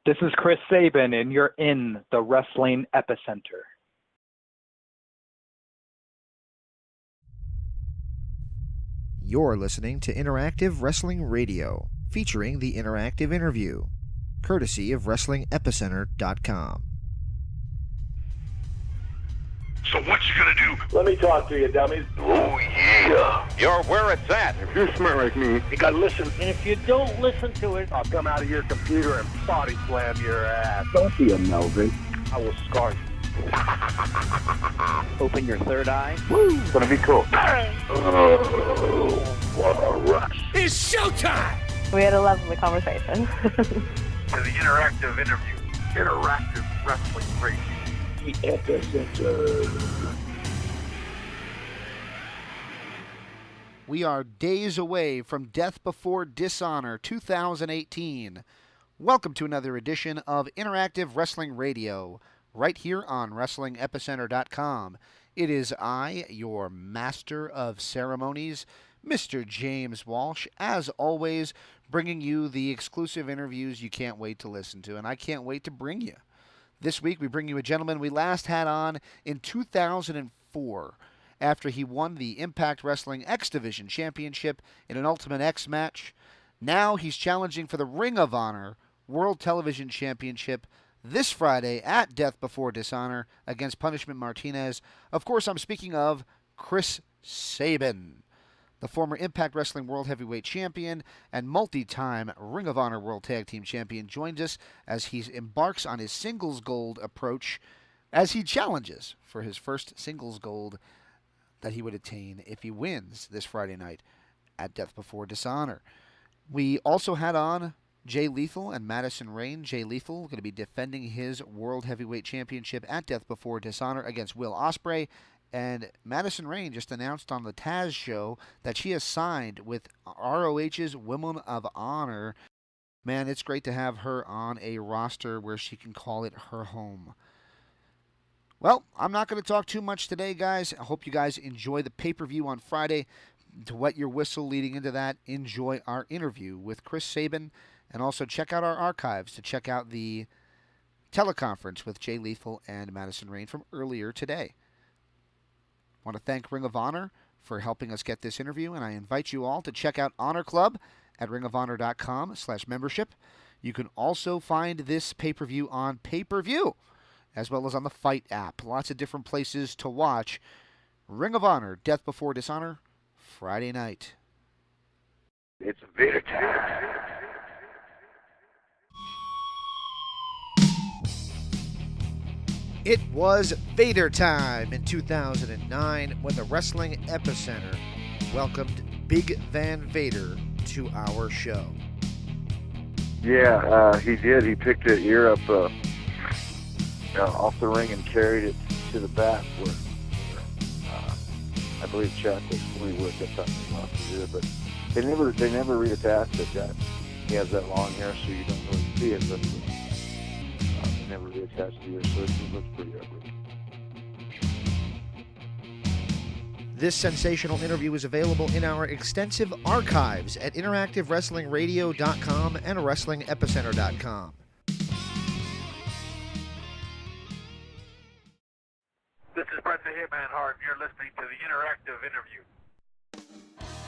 This is Chris Sabin, and you're in the Wrestling Epicenter. You're listening to Interactive Wrestling Radio, featuring the interactive interview, courtesy of WrestlingEpicenter.com. So what you gonna do? Let me talk to you, dummies. Oh, yeah. You're where it's at. If you're smart like me, you gotta listen. And if you don't listen to it, I'll come out of your computer and body slam your ass. don't be a Melvin. I will scar you. Open your third eye. Woo! It's gonna be cool. Oh, what a rush. It's showtime! We had a lovely conversation. To the interactive interview. Interactive Wrestling Radio. The Epicenter. We are days away from Death Before Dishonor 2018. Welcome to another edition of Interactive Wrestling Radio, right here on WrestlingEpicenter.com. It is I, your master of ceremonies, Mr. James Walsh, as always, bringing you the exclusive interviews you can't wait to listen to, and I can't wait to bring you. This week we bring you a gentleman we last had on in 2004 after he won the Impact Wrestling X Division Championship in an Ultimate X match. Now he's challenging for the Ring of Honor World Television Championship this Friday at Death Before Dishonor against Punishment Martinez. Of course, I'm speaking of Chris Sabin. The former Impact Wrestling World Heavyweight Champion and multi-time Ring of Honor World Tag Team Champion joins us as he embarks on his singles gold approach as he challenges for his first singles gold that he would attain if he wins this Friday night at Death Before Dishonor. We also had on Jay Lethal and Madison Rain. Jay Lethal going to be defending his World Heavyweight Championship at Death Before Dishonor against Will Ospreay. And Madison Rain just announced on the Taz show that she has signed with ROH's Women of Honor. Man, it's great to have her on a roster where she can call it her home. Well, I'm not going to talk too much today, guys. I hope you guys enjoy the pay-per-view on Friday. To wet your whistle leading into that, enjoy our interview with Chris Sabin. And also check out our archives to check out the teleconference with Jay Lethal and Madison Rain from earlier today. I want to thank Ring of Honor for helping us get this interview, and I invite you all to check out Honor Club at ringofhonor.com/membership. You can also find this pay-per-view on pay-per-view, as well as on the Fight app. Lots of different places to watch. Ring of Honor, Death Before Dishonor, Friday night. It's Vader time. It was Vader time in 2009 when the Wrestling Epicenter welcomed Big Van Vader to our show. Yeah, he did. He picked the ear up off the ring and carried it to the back where I believe Chad was fully worked. That's not supposed to do it, but they never reattached it. That he has that long hair, so you don't really see it, but they never reattached the ear, so it looks pretty ugly. This sensational interview is available in our extensive archives at interactivewrestlingradio.com and WrestlingEpicenter.com. This is Brett the Hitman Hart, and you're listening to the interactive interview.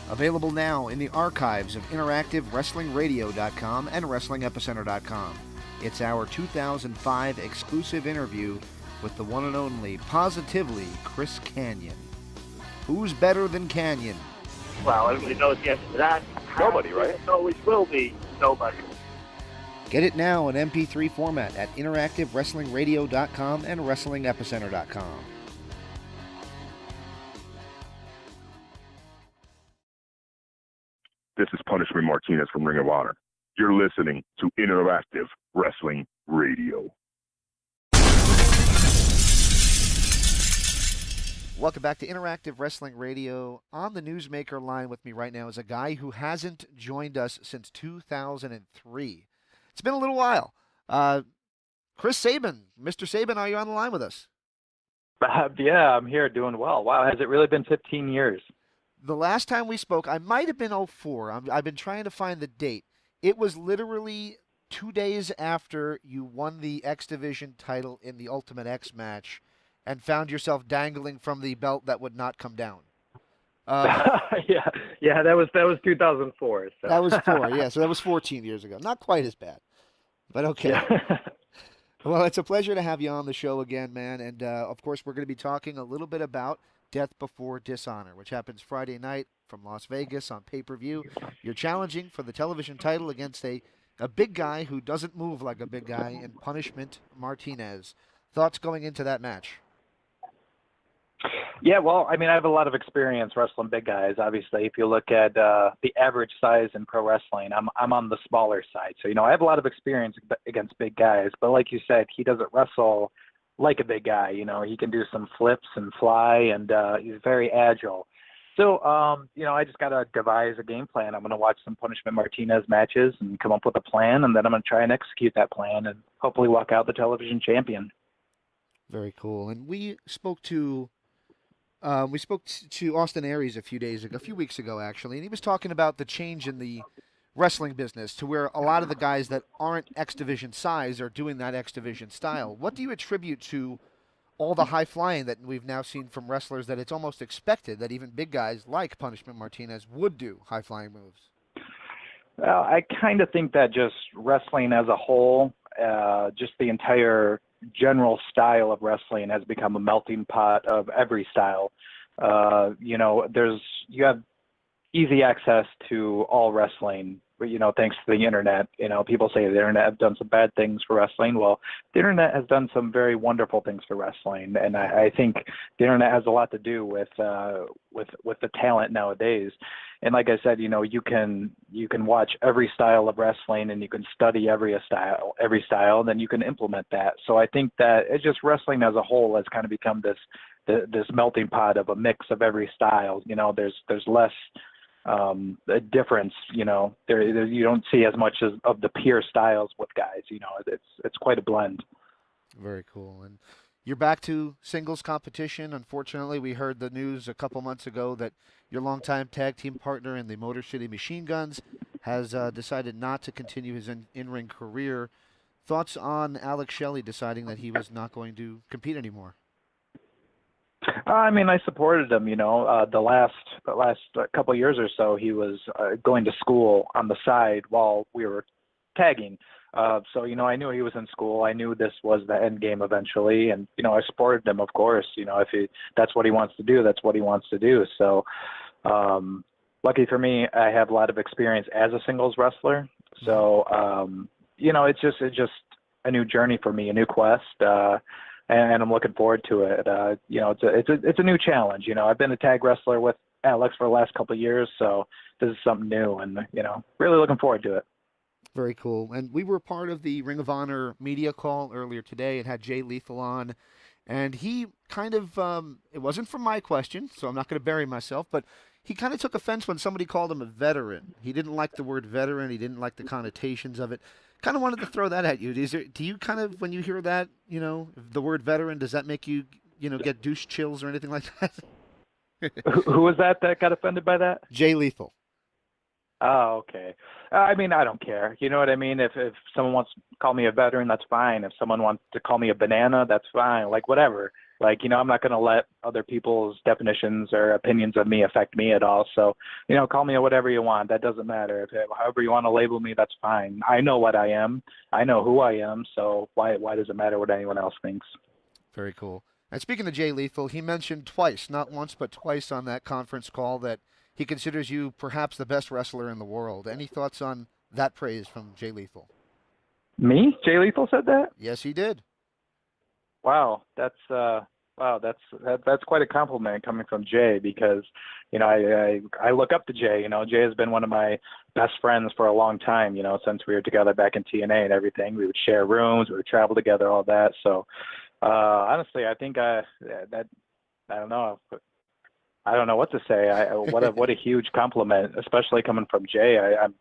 Available now in the archives of interactivewrestlingradio.com and WrestlingEpicenter.com. It's our 2005 exclusive interview with the one and only, positively, Chris Kanyon. Who's better than Kanyon? Well, everybody knows the answer to that. Nobody, right? It always will be nobody. Get it now in MP3 format at interactivewrestlingradio.com and WrestlingEpicenter.com. This is Punishment Martinez from Ring of Honor. You're listening to Interactive Wrestling Radio. Welcome back to Interactive Wrestling Radio. On the Newsmaker line with me right now is a guy who hasn't joined us since 2003. It's been a little while. Chris Sabin. Mr. Sabin, are you on the line with us? Yeah, I'm here doing well. Wow, has it really been 15 years? The last time we spoke, I might have been 04. I've been trying to find the date. It was literally 2 days after you won the X Division title in the Ultimate X match and found yourself dangling from the belt that would not come down. Yeah, that was 2004. So. That was 4, yeah, so that was 14 years ago. Not quite as bad, but okay. Yeah. Well, it's a pleasure to have you on the show again, man, and of course we're going to be talking a little bit about Death Before Dishonor, which happens Friday night from Las Vegas on pay-per-view. You're challenging for the television title against a big guy who doesn't move like a big guy in Punishment Martinez. Thoughts going into that match? Yeah, well, I mean, I have a lot of experience wrestling big guys. Obviously, if you look at the average size in pro wrestling, I'm on the smaller side. So, I have a lot of experience against big guys. But like you said, he doesn't wrestle like a big guy. He can do some flips and fly, and he's very agile. So, I just got to devise a game plan. I'm going to watch some Punishment Martinez matches and come up with a plan, and then I'm going to try and execute that plan and hopefully walk out the television champion. Very cool. And we spoke to Austin Aries a few weeks ago, actually, and he was talking about the change in the wrestling business to where a lot of the guys that aren't X Division size are doing that X Division style. What do you attribute to all the high flying that we've now seen from wrestlers that it's almost expected that even big guys like Punishment Martinez would do high flying moves? Well, I kind of think that just wrestling as a whole, just the entire general style of wrestling has become a melting pot of every style. You have easy access to all wrestling, thanks to the internet. People say the internet has done some bad things for wrestling. Well, the internet has done some very wonderful things for wrestling, and I think the internet has a lot to do with the talent nowadays. And like I said, you can watch every style of wrestling, and you can study every style, and then you can implement that. So I think that it's just wrestling as a whole has kind of become this melting pot of a mix of every style. There's less a difference. You don't see as much of the pure styles with guys. It's quite a blend. Very cool. And you're back to singles competition. Unfortunately, we heard the news a couple months ago that your longtime tag team partner in the Motor City Machine Guns has decided not to continue his in-ring career. Thoughts on Alex Shelley deciding that he was not going to compete anymore? I mean, I supported him. The last couple of years or so, he was going to school on the side while we were tagging. So I knew he was in school. I knew this was the end game eventually, and I supported him, of course. If that's what he wants to do, that's what he wants to do. So, lucky for me, I have a lot of experience as a singles wrestler. So, it's just a new journey for me, a new quest, and I'm looking forward to it. It's a new challenge. I've been a tag wrestler with Alex for the last couple of years, so this is something new, and really looking forward to it. Very cool. And we were part of the Ring of Honor media call earlier today. It had Jay Lethal on, and he kind of, it wasn't from my question, so I'm not going to bury myself, but he kind of took offense when somebody called him a veteran. He didn't like the word veteran. He didn't like the connotations of it. Kind of wanted to throw that at you. Do you kind of, when you hear that, the word veteran, does that make you, get douche chills or anything like that? Who was that got offended by that? Jay Lethal. Oh, okay. I mean, I don't care. You know what I mean? If someone wants to call me a veteran, that's fine. If someone wants to call me a banana, that's fine. Like, whatever. Like, I'm not going to let other people's definitions or opinions of me affect me at all. So, call me whatever you want. That doesn't matter. However you want to label me, that's fine. I know what I am. I know who I am. So why does it matter what anyone else thinks? Very cool. And speaking of Jay Lethal, he mentioned twice, not once, but twice on that conference call that he considers you perhaps the best wrestler in the world. Any thoughts on that praise from Jay Lethal? Me? Jay Lethal said that? Yes, he did. Wow, that's quite a compliment coming from Jay, because I look up to Jay. Jay has been one of my best friends for a long time. Since we were together back in TNA and everything, we would share rooms, we would travel together, all that. So honestly, I think I don't know. I don't know what to say. What a huge compliment, especially coming from Jay. I'm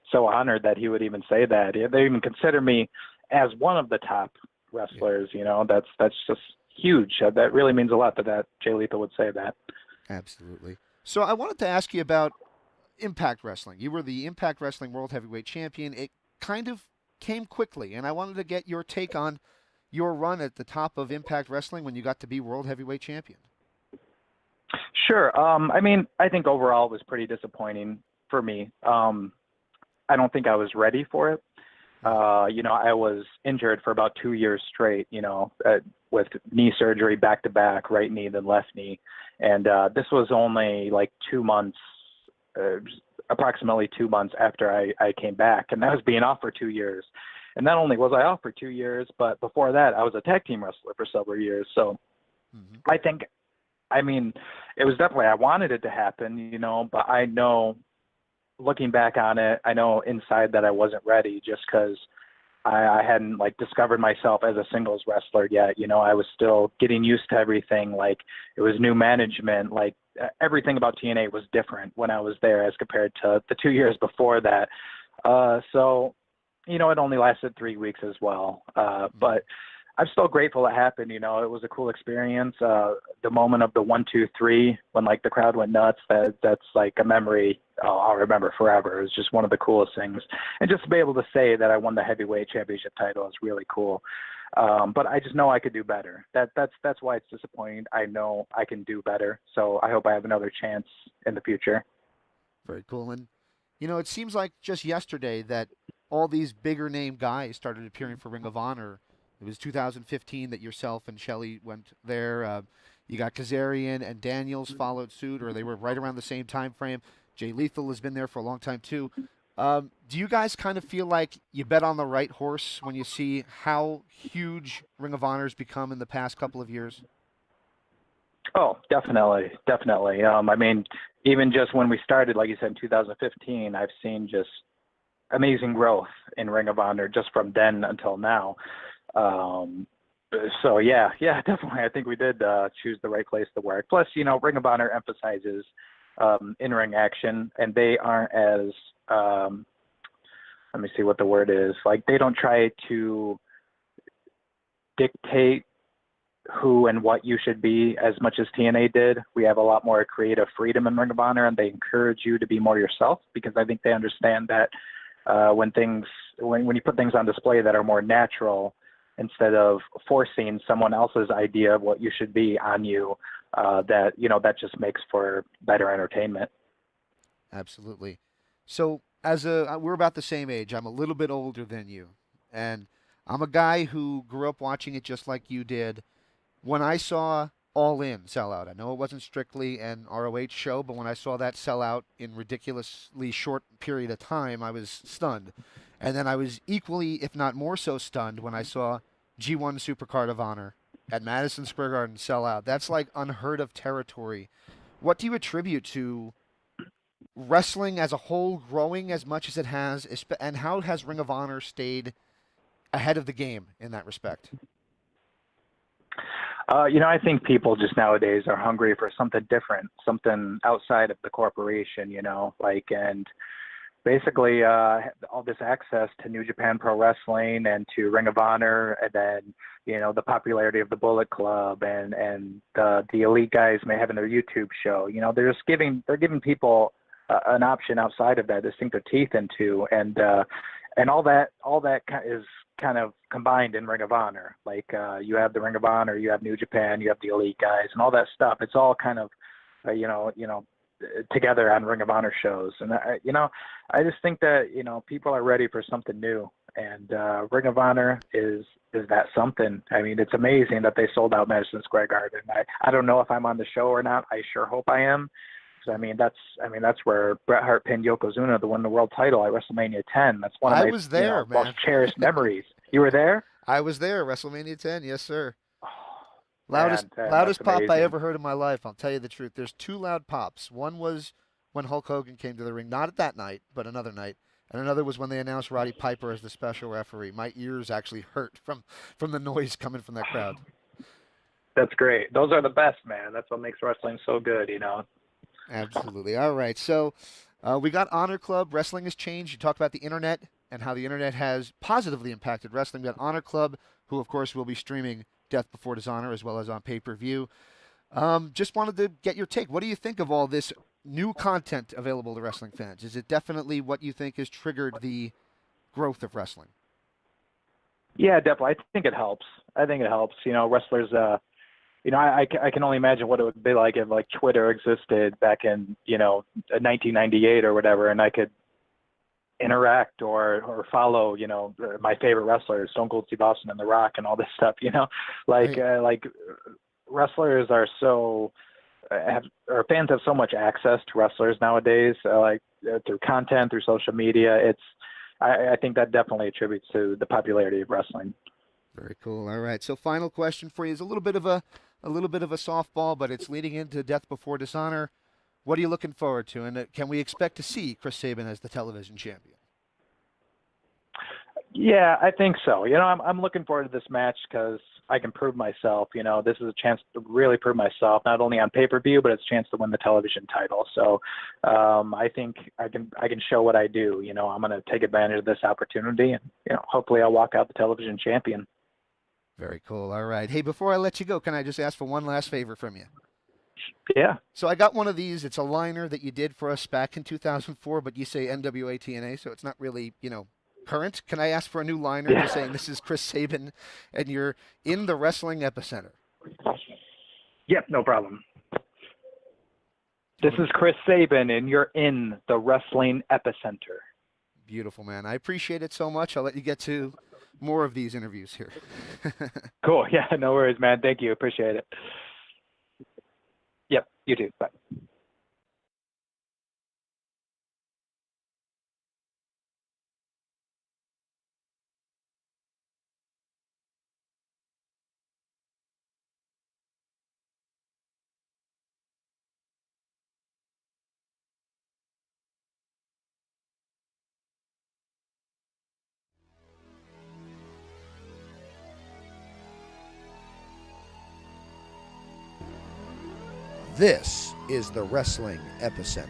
so honored that he would even say that. They even consider me as one of the top wrestlers. That's just huge. That really means a lot that Jay Lethal would say that. Absolutely. So I wanted to ask you about Impact Wrestling. You were the Impact Wrestling World Heavyweight Champion. It kind of came quickly, and I wanted to get your take on your run at the top of Impact Wrestling when you got to be World Heavyweight Champion. Sure. I mean, I think overall it was pretty disappointing for me. I don't think I was ready for it. I was injured for about 2 years straight, with knee surgery back to back, right knee, then left knee. And this was only like 2 months, approximately 2 months after I came back. And that was being off for 2 years. And not only was I off for 2 years, but before that, I was a tag team wrestler for several years. So I mean, it was definitely, I wanted it to happen, but I know, looking back on it, I know inside that I wasn't ready just because I hadn't discovered myself as a singles wrestler yet. I was still getting used to everything. It was new management. Everything about TNA was different when I was there as compared to the 2 years before that. So, it only lasted 3 weeks as well. But I'm still grateful it happened. It was a cool experience. The moment of the 1, 2, 3, when the crowd went nuts, that's a memory I'll remember forever. It was just one of the coolest things. And just to be able to say that I won the heavyweight championship title is really cool. But I just know I could do better. That's why it's disappointing. I know I can do better. So I hope I have another chance in the future. Very cool. And, it seems like just yesterday that all these bigger name guys started appearing for Ring of Honor. It was 2015 that yourself and Shelley went there. You got Kazarian and Daniels followed suit, or they were right around the same time frame. Jay Lethal has been there for a long time, too. Do you guys kind of feel like you bet on the right horse when you see how huge Ring of Honor's become in the past couple of years? Oh, definitely. Definitely. I mean, even just when we started, like you said, in 2015, I've seen just amazing growth in Ring of Honor just from then until now. So yeah, definitely. I think we did choose the right place to work. Plus, Ring of Honor emphasizes in-ring action, and they aren't as let me see what the word is. They don't try to dictate who and what you should be as much as TNA did. We have a lot more creative freedom in Ring of Honor, and they encourage you to be more yourself, because I think they understand that when you put things on display that are more natural, instead of forcing someone else's idea of what you should be on you, that just makes for better entertainment. Absolutely. So we're about the same age. I'm a little bit older than you, and I'm a guy who grew up watching it just like you did. When I saw All In sell out, I know it wasn't strictly an ROH show, but when I saw that sell out in ridiculously short period of time, I was stunned. And then I was equally, if not more so, stunned when I saw G1 Supercard of Honor at Madison Square Garden sell out. That's unheard of territory. What do you attribute to wrestling as a whole growing as much as it has, and how has Ring of Honor stayed ahead of the game in that respect? I think people just nowadays are hungry for something different, something outside of the corporation, and basically all this access to New Japan Pro Wrestling and to Ring of Honor, and then, the popularity of the Bullet Club and the Elite guys may have in their YouTube show. They're giving people an option outside of that to sink their teeth into, and all that is kind of combined in Ring of Honor. You have the Ring of Honor, you have New Japan, you have the Elite guys, and all that stuff. It's all kind of, together on Ring of Honor shows. And I just think that, people are ready for something new, and Ring of Honor is that something. I mean, it's amazing that they sold out Madison Square Garden. I don't know if I'm on the show or not. I sure hope I am. So, that's where Bret Hart pinned Yokozuna to win the world title at WrestleMania 10. That's one of my was there, most cherished memories. You were there? I was there, WrestleMania 10, yes, sir. Oh, loudest pop amazing. I ever heard in my life, I'll tell you the truth. There's two loud pops. One was when Hulk Hogan came to the ring, not at that night, but another night. And another was when they announced Roddy Piper as the special referee. My ears actually hurt from the noise coming from that crowd. That's great. Those are the best, man. That's what makes wrestling so good, Absolutely. All right. So we got Honor Club. Wrestling has changed. You talked about the internet and how the internet has positively impacted wrestling. We got Honor Club, who, of course, will be streaming Death Before Dishonor as well as on pay-per-view. Just wanted to get your take. What do you think of all this new content available to wrestling fans? Is it definitely what you think has triggered the growth of wrestling? Yeah, definitely. I think it helps. Wrestlers. I can only imagine what it would be like if like Twitter existed back in 1998 or whatever, and I could interact or follow my favorite wrestlers, Stone Cold Steve Austin and The Rock and all this stuff. Right. Like wrestlers are so or fans have so much access to wrestlers nowadays, through content, through social media. I think that definitely attributes to the popularity of wrestling. Very cool. All right. So final question for you is a little bit of a softball, but it's leading into Death Before Dishonor. What are you looking forward to? And can we expect to see Chris Sabin as the television champion? Yeah, I think so. I'm looking forward to this match because I can prove myself. This is a chance to really prove myself, not only on pay-per-view, but it's a chance to win the television title. So I think I can show what I do. I'm going to take advantage of this opportunity, and hopefully I'll walk out the television champion. Very cool. All right. Hey, before I let you go, can I just ask for one last favor from you? Yeah. So I got one of these. It's a liner that you did for us back in 2004, but you say NWA TNA, so it's not really, current. Can I ask for a new liner just saying this is Chris Sabin and you're in the Wrestling Epicenter? Yep, no problem. This is Chris Sabin and you're in the Wrestling Epicenter. Beautiful, man. I appreciate it so much. I'll let you get to more of these interviews here. Cool. Yeah, no worries, man. Thank you. Appreciate it. Yep, you too. Bye. This is the Wrestling Epicenter.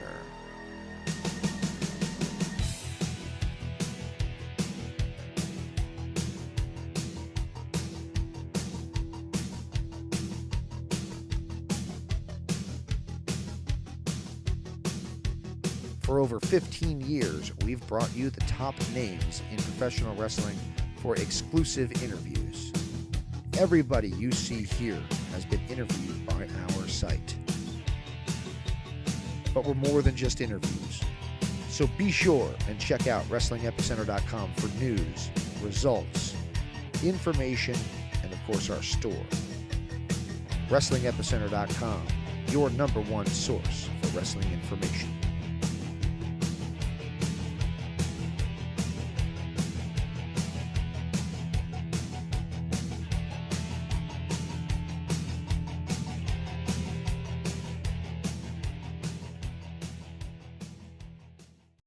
For over 15 years, we've brought you the top names in professional wrestling for exclusive interviews. Everybody you see here has been interviewed by our site. But we're more than just interviews. So be sure and check out WrestlingEpicenter.com for news, results, information, and of course our store. WrestlingEpicenter.com, your #1 source for wrestling information.